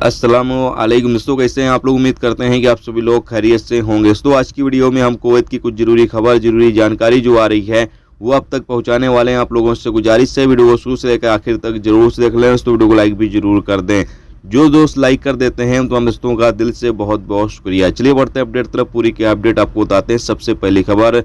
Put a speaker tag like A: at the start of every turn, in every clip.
A: अस्सलामुअलैकुम दोस्तों, कैसे हैं आप लोग। उम्मीद करते हैं कि आप सभी लोग खैरियत से होंगे। दोस्तों आज की वीडियो में हम कुवैत की कुछ जरूरी खबर, जरूरी जानकारी जो आ रही है वो आप तक पहुंचाने वाले हैं। आप लोगों से गुजारिश है वीडियो को शुरू से लेकर आखिर तक जरूर से देख लें। दोस्तों वीडियो को लाइक भी जरूर कर दें। जो दोस्त लाइक कर देते हैं तो हम दोस्तों का दिल से बहुत बहुत शुक्रिया। चलिए बढ़ते हैं अपडेट तरफ। पूरी की अपडेट आपको बताते हैं। सबसे पहली खबर,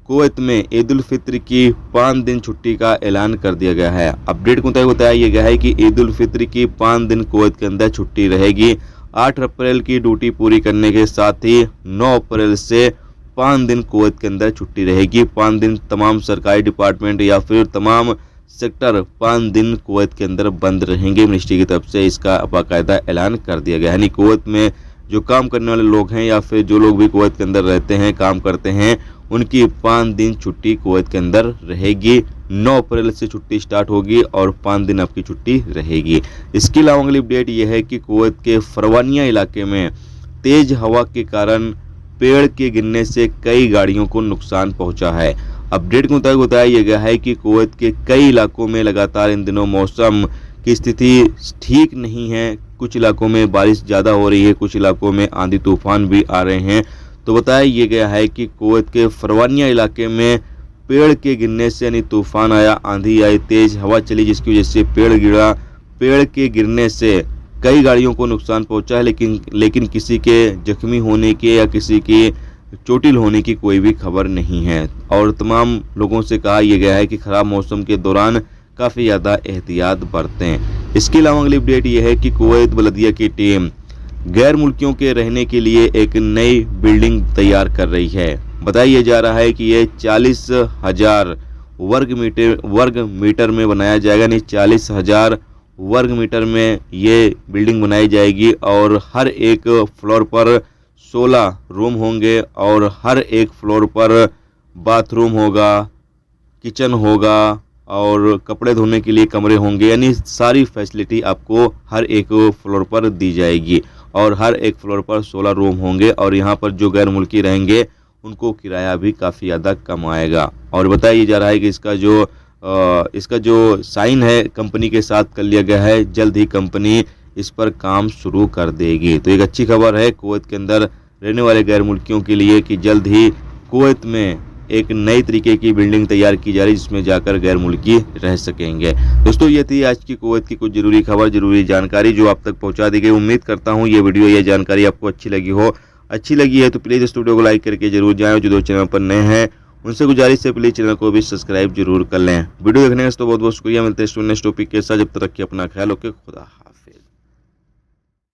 A: कुवैत में ईद उल फित्र की 5 दिन छुट्टी का ऐलान कर दिया गया है। अपडेट को बताया गया है कि ईद उल फित्र की 5 दिन कुवैत के अंदर छुट्टी रहेगी। 8 अप्रैल की ड्यूटी पूरी करने के साथ ही 9 अप्रैल से 5 दिन कुवैत के अंदर छुट्टी रहेगी। 5 दिन तमाम सरकारी डिपार्टमेंट या फिर तमाम सेक्टर 5 दिन कुवैत के अंदर बंद रहेंगे। मिनिस्ट्री की तरफ से इसका बाकायदा ऐलान कर दिया गया है। यानी कुवैत में जो काम करने वाले लोग हैं या फिर जो लोग भी कुवैत के अंदर रहते हैं, काम करते हैं, उनकी 5 दिन छुट्टी कुवैत के अंदर रहेगी। 9 अप्रैल से छुट्टी स्टार्ट होगी और 5 दिन आपकी छुट्टी रहेगी। इसके अलावा अगली अपडेट यह है कि कुवैत के फरवानिया इलाके में तेज हवा के कारण पेड़ के गिरने से कई गाड़ियों को नुकसान पहुंचा है। अपडेट के मुताबिक बताया गया है कि कुवैत के कई इलाकों में लगातार इन दिनों मौसम की स्थिति ठीक नहीं है। कुछ इलाकों में बारिश ज़्यादा हो रही है, कुछ इलाकों में आंधी तूफान भी आ रहे हैं। तो बताया गया है कि कुवैत के फरवानिया इलाके में पेड़ के गिरने से यानी तूफान आया, आंधी आई, तेज हवा चली, जिसकी वजह से पेड़ गिरा। पेड़ के गिरने से कई गाड़ियों को नुकसान पहुंचा है, लेकिन किसी के जख्मी होने के या किसी की चोटिल होने की कोई भी खबर नहीं है। और तमाम लोगों से कहा यह गया है कि खराब मौसम के दौरान काफ़ी ज़्यादा एहतियात बरतें। इसके अलावा अगली अपडेट यह है कि कुवैत बल्दिया की टीम गैर मुल्कियों के रहने के लिए एक नई बिल्डिंग तैयार कर रही है। बताया जा रहा है कि ये 40,000 वर्ग मीटर में बनाया जाएगा। यानी 40,000 वर्ग मीटर में ये बिल्डिंग बनाई जाएगी और हर एक फ्लोर पर 16 रूम होंगे और हर एक फ्लोर पर बाथरूम होगा, किचन होगा और कपड़े धोने के लिए कमरे होंगे। यानी सारी फैसिलिटी आपको हर एक फ्लोर पर दी जाएगी और हर एक फ्लोर पर 16 रूम होंगे। और यहाँ पर जो गैर मुल्की रहेंगे उनको किराया भी काफ़ी ज़्यादा कम आएगा। और बताया जा रहा है कि इसका जो साइन है कंपनी के साथ कर लिया गया है। जल्द ही कंपनी इस पर काम शुरू कर देगी। तो एक अच्छी खबर है कुवैत के अंदर रहने वाले गैर मुल्कियों के लिए कि जल्द ही कुवैत में एक नई तरीके की बिल्डिंग तैयार की जा रही है जिसमें जाकर गैर मुल्की रह सकेंगे। दोस्तों ये थी आज की कुवैत की कुछ जरूरी खबर, जरूरी जानकारी जो आप तक पहुंचा दी गई। उम्मीद करता हूं ये वीडियो, ये जानकारी आपको अच्छी लगी हो। अच्छी लगी है तो प्लीज़ इस वीडियो को लाइक करके जरूर जाएं। जो चैनल पर नए हैं उनसे गुजारिश है प्लीज़ चैनल को भी सब्सक्राइब जरूर कर लें। वीडियो देखने का बहुत बहुत शुक्रिया। मिलते हैं नेक्स्ट टॉपिक के साथ। जब तक रखिए अपना ख्याल। ओके, खुदा हाफिज़।